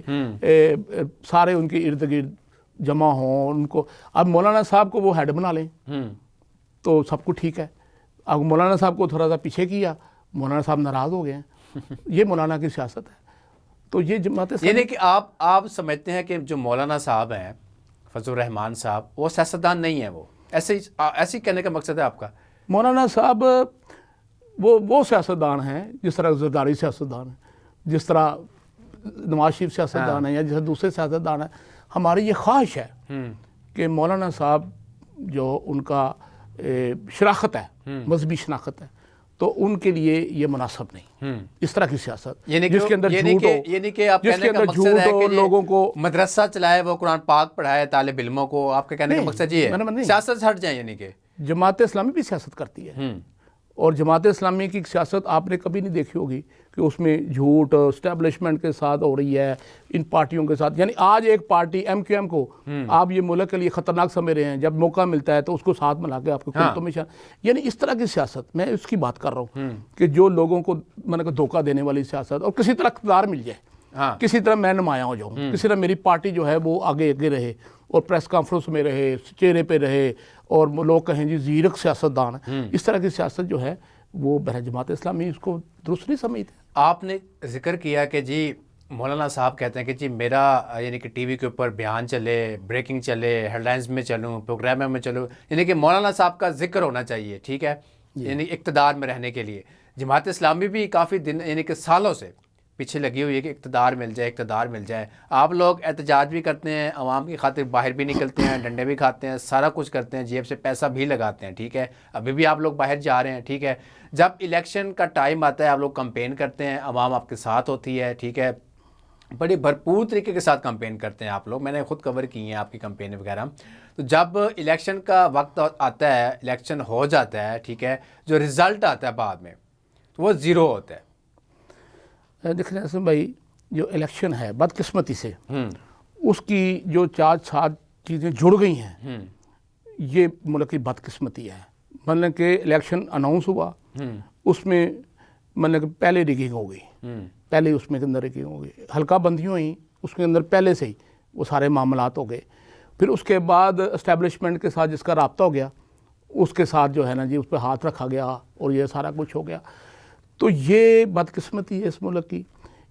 سارے ان کے ارد گرد جمع ہوں ان کو. اب مولانا صاحب کو وہ ہیڈ بنا لیں تو سب کو ٹھیک ہے. اب مولانا صاحب کو تھوڑا سا پیچھے کیا، مولانا صاحب ناراض ہو گئے ہیں. یہ مولانا کی سیاست ہے. تو یہ جماعت یعنی کہ آپ سمجھتے ہیں کہ جو مولانا صاحب ہیں فضل الرحمان صاحب وہ سیاستدان نہیں ہیں؟ وہ ایسے کہنے کا مقصد ہے آپ کا؟ مولانا صاحب وہ سیاستدان ہیں جس طرح زرداری سیاستدان ہیں، جس طرح نواز شریف سیاستدان ہیں یا جیسے دوسرے سیاستدان ہیں. ہماری یہ خواہش ہے کہ مولانا صاحب جو ان کا شناخت ہے، مذہبی شناخت ہے، تو ان کے لیے یہ مناسب نہیں اس طرح کی سیاست جس کے اندر جھوٹ ہو، یعنی کہ آپ کہنے کا مقصد ہے کہ لوگوں کو مدرسہ چلائے، وہ قرآن پاک پڑھائے طالب علموں کو. آپ کے کہنے کا مقصد یہ ہے سیاست سے ہٹ جائیں؟ یعنی کہ جماعت اسلامی بھی سیاست کرتی ہے اور جماعت اسلامی کی سیاست آپ نے کبھی نہیں دیکھی ہوگی کہ اس میں جھوٹ اسٹیبلشمنٹ کے ساتھ ہو رہی ہے، ان پارٹیوں کے ساتھ. یعنی آج ایک پارٹی MQM کو آپ یہ ملک کے لیے خطرناک سمجھ رہے ہیں، جب موقع ملتا ہے تو اس کو ساتھ ملا کے آپ کو کمیشن، یعنی اس طرح کی سیاست میں اس کی بات کر رہا ہوں کہ جو لوگوں کو دھوکہ دینے والی سیاست، اور کسی طرح اقتدار مل جائے، کسی طرح میں نمایاں ہو جاؤں، کسی طرح میری پارٹی جو ہے وہ آگے رہے اور پریس کانفرنس میں رہے، چہرے پہ رہے اور لوگ کہیں جی زیرک سیاستدان. اس طرح کی سیاست جو ہے وہ جماعت اسلامی اس کو درست نہیں سمجھتے. آپ نے ذکر کیا کہ جی مولانا صاحب کہتے ہیں کہ جی میرا یعنی کہ ٹی وی کے اوپر بیان چلے، بریکنگ چلے، ہیڈ لائنز میں چلوں، پروگراموں میں چلوں، یعنی کہ مولانا صاحب کا ذکر ہونا چاہیے، ٹھیک ہے، یعنی اقتدار میں رہنے کے لیے جماعت اسلامی بھی کافی دن یعنی کہ سالوں سے پیچھے لگی ہوئی ہے کہ اقتدار مل جائے، اقتدار مل جائے. آپ لوگ احتجاج بھی کرتے ہیں، عوام کی خاطر باہر بھی نکلتے ہیں، ڈنڈے بھی کھاتے ہیں، سارا کچھ کرتے ہیں، جیب سے پیسہ بھی لگاتے ہیں، ٹھیک ہے، ابھی بھی آپ لوگ باہر جا رہے ہیں، ٹھیک ہے. جب الیکشن کا ٹائم آتا ہے آپ لوگ کمپین کرتے ہیں، عوام آپ کے ساتھ ہوتی ہے، ٹھیک ہے، بڑی بھرپور طریقے کے ساتھ کمپین کرتے ہیں آپ لوگ، میں نے خود کور کی ہیں آپ کی کمپین وغیرہ. تو جب الیکشن کا وقت آتا ہے، الیکشن ہو جاتا ہے، ٹھیک ہے، جو رزلٹ آتا ہے بعد میں تو وہ زیرو ہوتا ہے. دیکھیں اسلم بھائی، جو الیکشن ہے بدقسمتی سے اس کی جو 4 چیزیں جڑ گئی ہیں، یہ ملک کی بدقسمتی ہے. مطلب کہ الیکشن اناؤنس ہوا، اس میں مطلب کہ پہلے ریگنگ ہو گئی، پہلے اس میں اندر ریگنگ ہو گئی، حلقہ بندیوں ہوئیں اس کے اندر پہلے سے ہی وہ سارے معاملات ہو گئے. پھر اس کے بعد اسٹیبلشمنٹ کے ساتھ جس کا رابطہ ہو گیا اس کے ساتھ جو ہے نا جی اس پہ ہاتھ رکھا گیا اور یہ سارا کچھ ہو گیا. تو یہ بدقسمتی ہے اس ملک کی.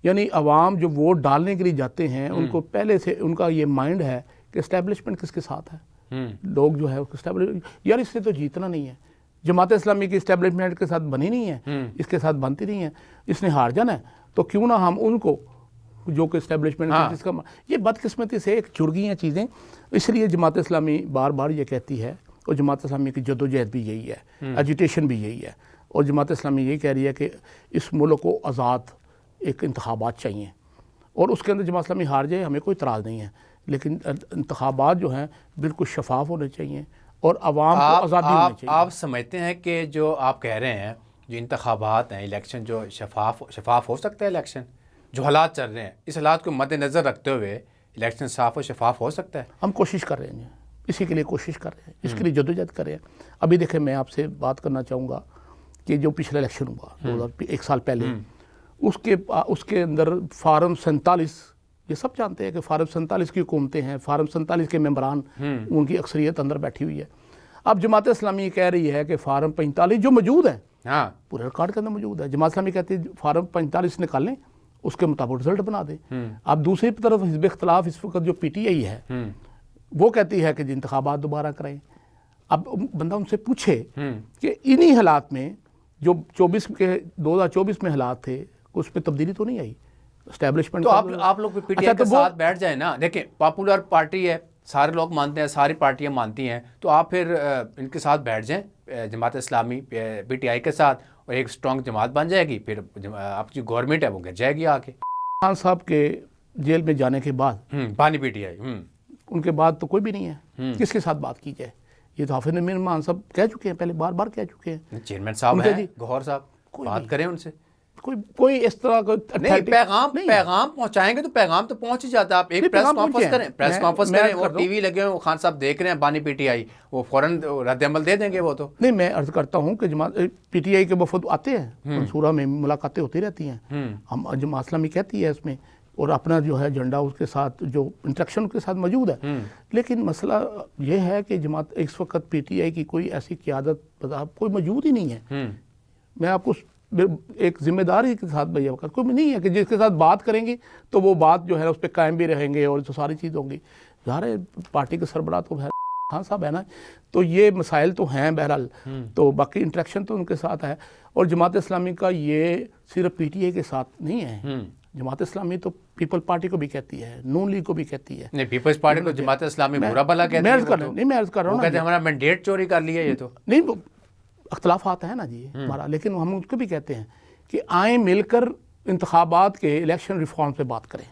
یعنی عوام جو ووٹ ڈالنے کے لیے جاتے ہیں ان کو پہلے سے ان کا یہ مائنڈ ہے کہ اسٹیبلشمنٹ کس کے ساتھ ہے، لوگ جو ہے یار اس سے تو جیتنا نہیں ہے. جماعت اسلامی کی اسٹیبلشمنٹ کے ساتھ بنی نہیں ہے، اس کے ساتھ بنتی نہیں ہے، اس نے ہار جانا ہے، تو کیوں نہ ہم ان کو جو کہ اسٹیبلشمنٹ جس کا یہ بدقسمتی سے ایک جڑ گئی ہیں چیزیں. اس لیے جماعت اسلامی بار بار یہ کہتی ہے، اور جماعت اسلامی کی جدوجہد بھی یہی ہے، ایجیٹیشن بھی یہی ہے، اور جماعت اسلامی یہی کہہ رہی ہے کہ اس ملک کو آزاد ایک انتخابات چاہیے، اور اس کے اندر جماعت اسلامی ہار جائے ہمیں کوئی اعتراض نہیں ہے، لیکن انتخابات جو ہیں بالکل شفاف ہونے چاہیے اور عوام کو آزادی ہونی چاہیے. آپ سمجھتے ہیں کہ جو آپ کہہ رہے ہیں جو انتخابات ہیں، الیکشن جو شفاف ہو سکتا ہے، الیکشن جو حالات چل رہے ہیں اس حالات کو مد نظر رکھتے ہوئے الیکشن صاف و شفاف ہو سکتا ہے؟ ہم کوشش کر رہے ہیں، اسی کے لیے کوشش کر رہے ہیں، اس کے لیے جدوجہد کر رہے ہیں. ابھی دیکھیں میں آپ سے بات کرنا چاہوں گا کہ جو پچھلا الیکشن ہوا 1 سال پہلے، اس کے اندر فارم 47، یہ سب جانتے ہیں کہ فارم 47 کی حکومتیں ہیں، فارم 47 کے ممبران ان کی اکثریت اندر بیٹھی ہوئی ہے. اب جماعت اسلامی یہ کہہ رہی ہے کہ فارم 45 جو موجود ہے پورے ریکارڈ کے اندر موجود ہے، جماعت اسلامی کہتی ہے فارم 45 نکالیں، اس کے مطابق رزلٹ بنا دیں. اب دوسری طرف حزب اختلاف اس وقت جو پی ٹی آئی ہے وہ کہتی ہے کہ جی انتخابات دوبارہ کریں. اب بندہ ان سے پوچھے کہ انہی حالات میں جو 2024 میں حالات تھے اس میں تبدیلی تو نہیں آئی اسٹیبلشمنٹ؟ تو آپ لوگ پی ٹی آئی کے ساتھ بیٹھ جائیں نا. دیکھیں پاپولر پارٹی ہے، سارے لوگ مانتے ہیں، ساری پارٹیاں مانتی ہیں، تو آپ پھر ان کے ساتھ بیٹھ جائیں، Jamaat Islami P T I کے ساتھ، اور ایک اسٹرانگ جماعت بن جائے گی، پھر آپ کی گورنمنٹ ہے وہ گر جائے گی آ کے. خان صاحب کے جیل میں جانے کے بعد بانی پی ٹی آئی ان کے بعد تو کوئی بھی نہیں ہے، کس کے ساتھ بات کی جائے؟ یہ تو حافظ امین مان صاحب کہہ چکے ہیں، پہلے بار بار کہہ چکے ہیں. چیئرمین صاحب ہیں گوہر صاحب، بات کریں ان سے. کوئی اس طرح کا نہیں، پیغام پہنچائیں گے تو پیغام تو پہنچ ہی جاتا ہے. آپ ایک پریس کانفرنس کریں، وہ ٹی وی لگے ہوئے خان صاحب دیکھ رہے ہیں بانی پی ٹی آئی، وہ فوراً رد عمل دے دیں گے. وہ تو نہیں، میں عرض کرتا ہوں کہ جماعت پی ٹی آئی کے وفد آتے ہیں، منصورہ میں ملاقاتیں ہوتی رہتی ہیں، ہم جماعت اسلامی کہتی ہے اس میں، اور اپنا جو ہے جھنڈا اس کے ساتھ جو انٹریکشن اس کے ساتھ موجود ہے. لیکن مسئلہ یہ ہے کہ جماعت اس وقت پی ٹی آئی کی کوئی ایسی قیادت کوئی موجود ہی نہیں ہے. میں آپ کو ایک ذمہ داری کے ساتھ بھیا وقت کوئی نہیں ہے کہ جس کے ساتھ بات کریں گے تو وہ بات جو ہے اس پہ قائم بھی رہیں گے اور جو ساری چیز ہوں گی. ظاہر ہے پارٹی کے سربراہ تو خان صاحب ہے نا، تو یہ مسائل تو ہیں بہرحال، تو باقی انٹریکشن تو ان کے ساتھ ہے. اور جماعت اسلامی کا یہ صرف پی ٹی آئی کے ساتھ نہیں ہے، جماعت اسلامی تو پیپل پارٹی کو بھی کہتی ہے، نون لیگ کو بھی کہتی ہے. نہیں، پیپلز پارٹی کو جماعت اسلامی برا بھلا کہتی ہے. میں عرض کر رہا ہوں، کہتے ہیں ہمارا مینڈیٹ چوری کر لیا. یہ تو نہیں، اختلافات ہیں نا جی ہمارا، لیکن ہم اس کو بھی کہتے ہیں کہ آئیں مل کر انتخابات کے الیکشن ریفارم پہ بات کریں،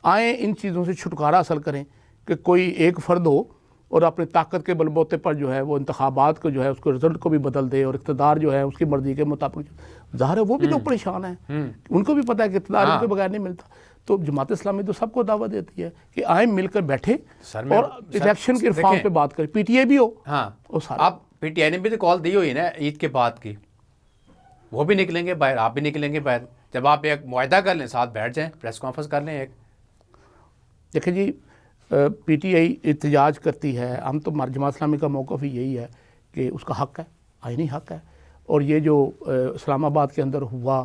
آئیں ان چیزوں سے چھٹکارا حاصل کریں کہ کوئی ایک فرد ہو اور اپنی طاقت کے بل بوتے پر جو ہے وہ انتخابات کو جو ہے اس کو رزلٹ کو بھی بدل دے، اور اقتدار جو ہے اس کی مرضی کے مطابق. ظاہر ہے وہ بھی تو پریشان ہیں، ان کو بھی پتہ ہے کہ اقتدار ان کے بغیر نہیں ملتا. تو جماعت اسلامی تو سب کو دعوت دیتی ہے کہ آئیں مل کر بیٹھے اور الیکشن کے ریفارم پہ بات کریں. پی ٹی آئی بھی ہو، آپ پی ٹی آئی نے بھی تو کال دی ہوئی نا عید کے بعد کی، وہ بھی نکلیں گے باہر، آپ بھی نکلیں گے باہر. جب آپ ایک معاہدہ کر لیں، ساتھ بیٹھ جائیں، پریس کانفرنس کر لیں. ایک دیکھیں جی پی ٹی آئی احتجاج کرتی ہے، ہم تو جماعت اسلامی کا موقف ہی یہی ہے کہ اس کا حق ہے، آئینی حق ہے. اور یہ جو اسلام آباد کے اندر ہوا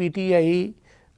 PTI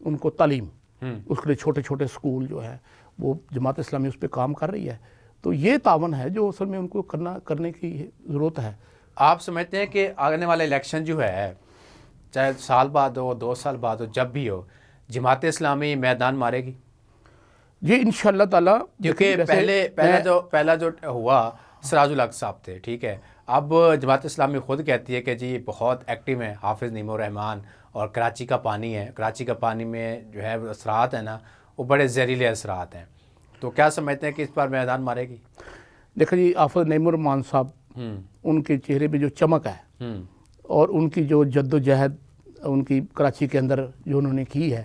ان کو تعلیم، اس کے لیے چھوٹے چھوٹے اسکول جو ہے وہ جماعت اسلامی اس پہ کام کر رہی ہے. تو یہ تعاون ہے جو اصل میں ان کو کرنے کی ضرورت ہے. آپ سمجھتے ہیں کہ آنے والا الیکشن جو ہے چاہے سال بعد ہو 2 سال بعد ہو جب بھی ہو جماعت اسلامی میدان مارے گی؟ جی انشاءاللہ تعالیٰ. کیونکہ پہلا جو ہوا سراج الحق صاحب تھے، ٹھیک ہے. اب جماعت اسلامی خود کہتی ہے کہ جی بہت ایکٹیو ہیں حافظ نعیم الرحمان، اور کراچی کا پانی ہے، کراچی کا پانی میں جو ہے اثرات ہیں نا وہ بڑے زہریلے اثرات ہیں. تو کیا سمجھتے ہیں کہ اس پر میدان مارے گی؟ دیکھیں جی حافظ نعیم الرحمان صاحب، ان کے چہرے پہ جو چمک ہے اور ان کی جو جد و جہد ان کی کراچی کے اندر جو انہوں نے کی ہے،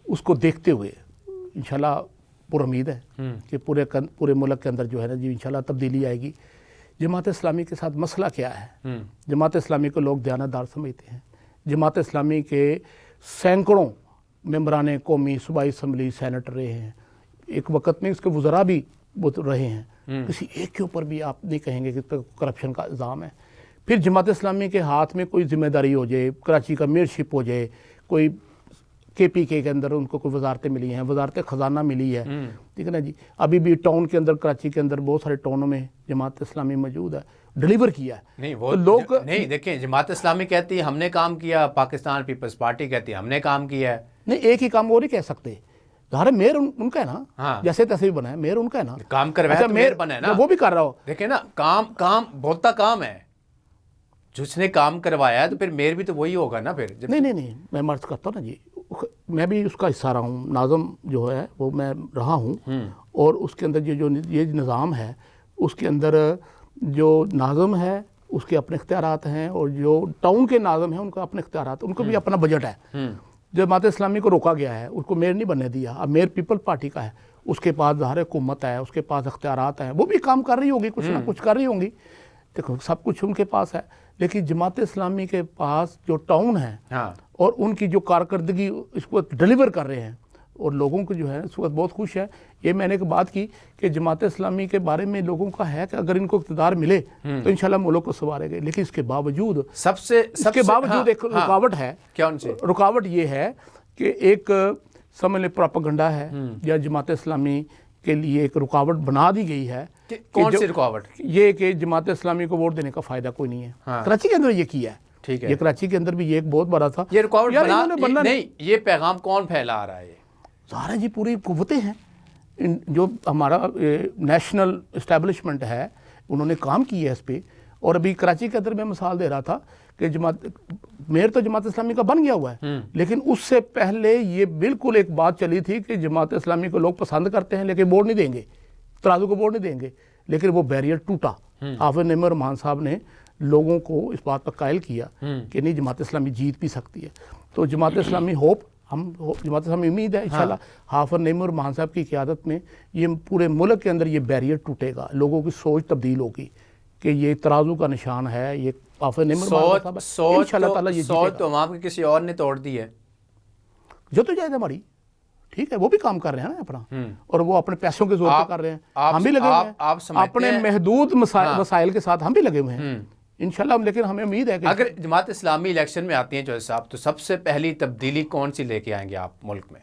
اس کو دیکھتے ہوئے انشاءاللہ پر امید ہے کہ پورے ملک کے اندر جو ہے نا جی انشاءاللہ تبدیلی آئے گی. جماعت اسلامی کے ساتھ مسئلہ کیا ہے؟ جماعت اسلامی کو لوگ دیانتدار سمجھتے ہیں. جماعت اسلامی کے سینکڑوں ممبران قومی صوبائی اسمبلی سینیٹر رہے ہیں، ایک وقت میں اس کے وزراء بھی وہ رہے ہیں. کسی ایک کے اوپر بھی آپ نہیں کہیں گے کہ کرپشن کا الزام ہے. پھر جماعت اسلامی کے ہاتھ میں کوئی ذمہ داری ہو جائے، کراچی کا میئرشپ ہو جائے، کوئی کے پی کے اندر ان کو کوئی وزارتیں ملی ہیں، وزارت خزانہ ملی ہے، ٹھیک ہے نا جی. ابھی بھی ٹاؤن کے اندر، کراچی کے اندر بہت سارے ٹاؤنوں میں جماعت اسلامی موجود ہے، ڈیلیور کیا ہے. نہیں وہ لوگ نہیں دیکھیں، جماعت اسلامی کہتی ہے ہم نے کام کیا، پاکستان پیپلز پارٹی کہتی ہے ہم نے کام کیا ہے. نہیں ایک ہی کام وہ نہیں کہہ سکتے. ظاہر میئر ان کا ہے نا، جیسے تیسے بھی بنا ہے میئر ان کا ہے نا، کام کروایا تو میئر بنا ہے نا، وہ بھی کر رہا ہو. دیکھیں نا کام بولتا کام ہے، جس نے کام کروایا ہے تو پھر میئر بھی تو وہی ہوگا نا. پھر نہیں میں مرض کرتا ہوں نا جی، میں بھی اس کا حصہ رہا ہوں. ناظم جو ہے وہ میں رہا ہوں، اور اس کے اندر یہ نظام ہے، اس کے اندر جو ناظم ہے اس کے اپنے اختیارات ہیں، اور جو ٹاؤن کے ناظم ہیں ان کا اپنے اختیارات، ان کو بھی اپنا بجٹ ہے. جماعت اسلامی کو روکا گیا ہے، اس کو میئر نہیں بننے دیا. اب میئر پیپل پارٹی کا ہے، اس کے پاس ظاہر حکومت ہے، اس کے پاس اختیارات ہیں، وہ بھی کام کر رہی ہوگی، کچھ نہ کچھ کر رہی ہوں گی. دیکھو سب کچھ ان کے پاس ہے، لیکن جماعت اسلامی کے پاس جو ٹاؤن ہے اور ان کی جو کارکردگی اس کو ڈیلیور کر رہے ہیں، اور لوگوں کو جو ہے اس وقت بہت خوش ہے. یہ میں نے ایک بات کی کہ جماعت اسلامی کے بارے میں لوگوں کا ہے کہ اگر ان کو اقتدار ملے تو انشاءاللہ ملک کو سنوارے گے. لیکن اس کے باوجود ایک رکاوٹ ہے. کیا ان سے رکاوٹ یہ ہے کہ ایک سمجھ لیں پراپیگنڈا ہے یا جماعت اسلامی کے لیے ایک رکاوٹ بنا دی گئی ہے. کون سی رکاوٹ؟ یہ کہ جماعت اسلامی کو ووٹ دینے کا فائدہ کوئی نہیں ہے. کراچی کے اندر یہ کیا ہے، ٹھیک ہے، یہ کراچی کے اندر بھی یہ ایک بہت بڑا تھا. یہ رکاوٹ نہیں، یہ پیغام کون پھیلا رہا ہے؟ ظاہر ہے جی پوری قوتیں ہیں، جو ہمارا نیشنل اسٹیبلشمنٹ ہے انہوں نے کام کی ہے اس پہ. اور ابھی کراچی کے اندر میں مثال دے رہا تھا کہ میئر تو جماعت اسلامی کا بن گیا ہوا ہے، لیکن اس سے پہلے یہ بالکل ایک بات چلی تھی کہ جماعت اسلامی کو لوگ پسند کرتے ہیں لیکن ووٹ نہیں دیں گے، ترازو کو ووٹ نہیں دیں گے. لیکن وہ بیریئر ٹوٹا. حافظ نعیم الرحمان صاحب نے لوگوں کو اس بات پر قائل کیا کہ نہیں جماعت اسلامی جیت بھی سکتی ہے. تو جماعت اسلامی جماعت اسلامی امید ہے انشاءاللہ حافظ نعیم الرحمان صاحب کی قیادت میں یہ پورے ملک کے اندر یہ بیریئر ٹوٹے گا، لوگوں کی سوچ تبدیل ہوگی کہ یہ ترازو کا نشان ہے. یہ حافظ نعیم الرحمان صاحب انشاءاللہ تعالیٰ یہ سوچ تو عوام کی کسی اور نے توڑ دی ہے. جو تو جائے ہماری ٹھیک ہے، وہ بھی کام کر رہے ہیں نا اپنا، اور وہ اپنے پیسوں کے زور پہ کر رہے ہیں. ہم بھی لگے ہوئے ہیں اپنے محدود وسائل کے ساتھ، ہم بھی لگے ہوئے ہیں انشاءاللہ. لیکن ہمیں امید ہے کہ اگر جماعت اسلامی الیکشن میں آتی ہیں جو صاحب، تو سب سے پہلی تبدیلی کون سی لے کے آئیں گے آپ ملک میں؟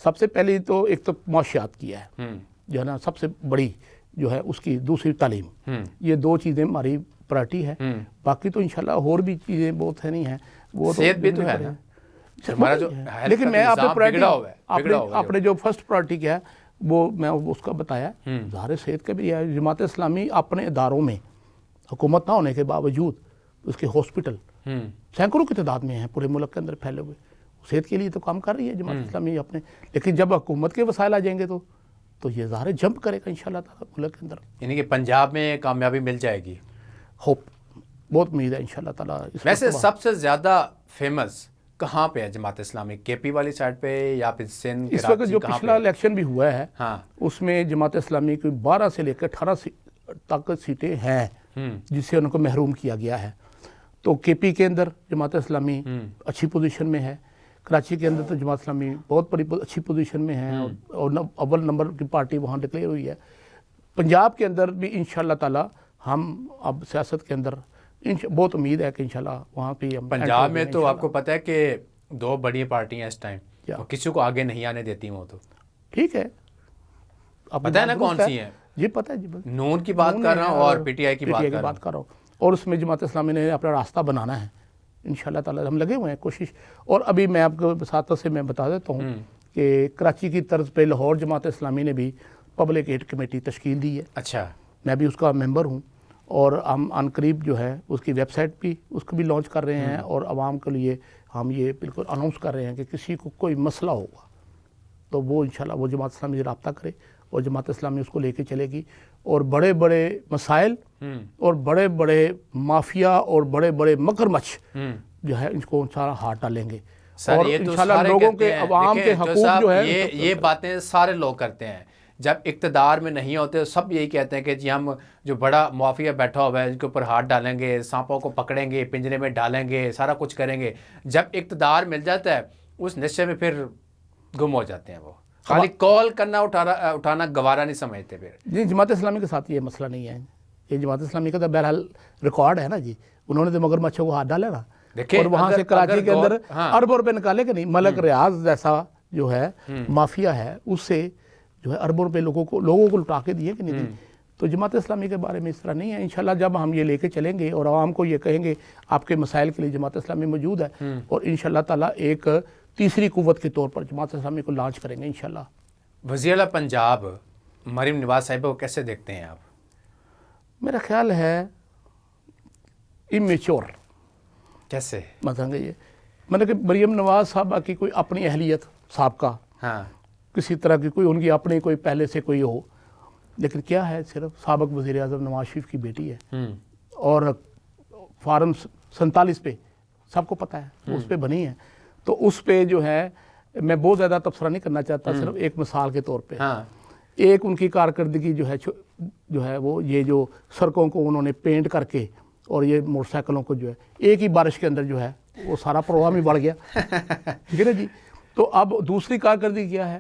سب سے پہلی تو ایک تو معاشیات کی ہے جو ہے نا سب سے بڑی جو ہے، اس کی دوسری تعلیم. یہ دو چیزیں ہماری پرائرٹی ہے. باقی تو انشاءاللہ اور بھی چیزیں بہت ہے نہیں ہیں، وہ صحت بھی تو ہے نا. لیکن میں آپ نے جو فرسٹ پرائرٹی کیا ہے وہ میں اس کا بتایا. ظاہر صحت کا بھی ہے. جماعت اسلامی اپنے اداروں میں حکومت نہ ہونے کے باوجود اس کے ہاسپٹل سینکڑوں کی تعداد میں ہیں پورے ملک کے اندر پھیلے ہوئے. صحت کے لیے تو کام کر رہی ہے جماعت اسلامی اپنے. لیکن جب حکومت کے وسائل آ جائیں گے تو یہ ظاہر جمپ کرے گا انشاءاللہ تعالیٰ ملک کے اندر. یعنی کہ پنجاب میں کامیابی مل جائے گی، ہوپ بہت امید ہے انشاءاللہ تعالیٰ. ویسے سب سے زیادہ فیمس کہاں پہ ہے جماعت اسلامی؟ کے پی والی سائڈ پہ یا پھر سندھ؟ اس وقت جو پچھلا الیکشن بھی ہوا ہے اس میں جماعت اسلامی کی 12 سے لے کر 18 تک سیٹیں ہیں جس سے ان کو محروم کیا گیا ہے. تو کے پی کے اندر جماعت اسلامی اچھی پوزیشن میں ہے، کراچی کے اندر تو جماعت اسلامی بہت بڑی اچھی پوزیشن میں ہے اور اول نمبر کی پارٹی وہاں ڈکلیئر ہوئی ہے. پنجاب کے اندر بھی انشاءاللہ تعالیٰ ہم اب سیاست کے اندر بہت امید ہے کہ انشاءاللہ وہاں پہ ہم. پنجاب میں تو آپ کو پتہ ہے کہ 2 بڑی پارٹیاں اس ٹائم اور کسی کو آگے نہیں آنے دیتی وہ تو. ٹھیک ہے, پتہ ہے نا کون سی ہیں؟ جی پتہ ہے جی, نون کی بات کر رہا ہوں اور پی ٹی آئی کی بات کر رہا ہوں. اور اس میں جماعت اسلامی نے اپنا راستہ بنانا ہے انشاءاللہ تعالی. ہم لگے ہوئے ہیں کوشش. اور ابھی میں آپ کو ساتھ سے میں بتا دیتا ہوں کہ کراچی کی طرز پہ لاہور جماعت اسلامی نے بھی پبلک ایڈ کمیٹی تشکیل دی ہے. اچھا, میں بھی اس کا ممبر ہوں, اور ہم عن قریب جو ہے اس کی ویب سائٹ بھی اس کو بھی لانچ کر رہے ہیں, اور عوام کے لیے ہم یہ بالکل اناؤنس کر رہے ہیں کہ کسی کو کوئی مسئلہ ہوگا تو وہ انشاءاللہ وہ جماعت اسلامی سے رابطہ کرے, اور جماعت اسلامی اس کو لے کے چلے گی. اور بڑے بڑے مسائل اور بڑے بڑے مافیا اور بڑے بڑے مگرمچھ جو ہے ان کو سارا ہاتھ ڈالیں گے. اور انشاءاللہ لوگوں کے عوام کے حقوق جو ہے یہ باتیں سارے لوگ کرتے ہیں. جب اقتدار میں نہیں ہوتے سب یہی کہتے ہیں کہ جی ہم جو بڑا مافیا بیٹھا ہوا ہے ان کے اوپر ہاتھ ڈالیں گے, سانپوں کو پکڑیں گے, پنجرے میں ڈالیں گے, سارا کچھ کریں گے. جب اقتدار مل جاتا ہے اس نشے میں پھر گم ہو جاتے ہیں. وہ خالی کال کرنا اٹھانا گوارا نہیں سمجھتے پھر. جی جماعت اسلامی کے ساتھ یہ مسئلہ نہیں ہے. یہ جماعت اسلامی کا تو بہرحال ریکارڈ ہے نا جی, انہوں نے تو مگرمچھوں کو ہاتھ ڈالا نا, اور وہاں سے کراچی کے اندر اربوں روپے نکالے کہ نہیں. ملک ریاض جیسا جو ہے مافیا ہے اس سے جو ہے اربوں روپے لوگوں کو لٹا کے دیے کہ نہیں. تو جماعت اسلامی کے بارے میں اس طرح نہیں ہے. انشاءاللہ جب ہم یہ لے کے چلیں گے اور عوام کو یہ کہیں گے آپ کے مسائل کے لیے جماعت اسلامی موجود ہے, اور انشاءاللہ تعالیٰ ایک تیسری قوت کے طور پر جماعت اسلامی کو لانچ کریں گے انشاءاللہ. وزیر اعلیٰ پنجاب مریم نواز صاحبہ کو کیسے دیکھتے ہیں آپ؟ میرا خیال ہے امیچور. کیسے مثلا یہ مطلب کہ مریم نواز صاحبہ کی کوئی اپنی اہلیت سابقہ, ہاں, کسی طرح کی کوئی ان کی اپنی کوئی پہلے سے کوئی ہو, لیکن کیا ہے صرف سابق وزیر اعظم نواز شریف کی بیٹی ہے, اور فارم 47 پہ سب کو پتہ ہے اس پہ بنی ہے. تو اس پہ جو ہے میں بہت زیادہ تبصرہ نہیں کرنا چاہتا, صرف ایک مثال کے طور پہ. ایک ان کی کارکردگی جو ہے وہ یہ جو سڑکوں کو انہوں نے پینٹ کر کے اور یہ موٹر سائیکلوں کو جو ہے ایک ہی بارش کے اندر جو ہے وہ سارا پروگرام ہی بڑھ گیا. ٹھیک ہے نا جی. تو اب دوسری کارکردگی کیا ہے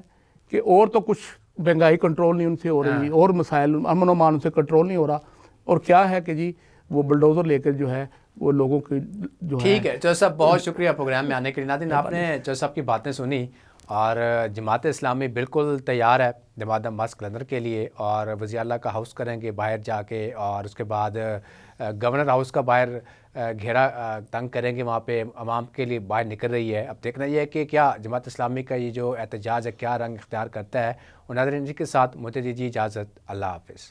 کہ اور تو کچھ مہنگائی کنٹرول نہیں ان سے ہو رہی, اور مسائل امن و امان سے کنٹرول نہیں ہو رہا, اور کیا ہے کہ جی وہ بلڈوزر لے کر جو ہے وہ لوگوں کی جو ہے. ٹھیک ہے چودھری صاحب, بہت شکریہ پروگرام میں آنے کے لیے. ناظرین آپ نے چودھری صاحب کی باتیں سنی, اور جماعت اسلامی بالکل تیار ہے جماعت ماسک لندر کے لیے, اور وزیر اعلیٰ کا ہاؤس کریں گے باہر جا کے, اور اس کے بعد گورنر ہاؤس کا باہر گھیرا تنگ کریں گے, وہاں پہ عوام کے لیے باہر نکل رہی ہے. اب دیکھنا یہ ہے کہ کیا جماعت اسلامی کا یہ جو احتجاج ہے کیا رنگ اختیار کرتا ہے. اور ناظرین جی کے ساتھ مجھے دیجیے اجازت, اللہ حافظ.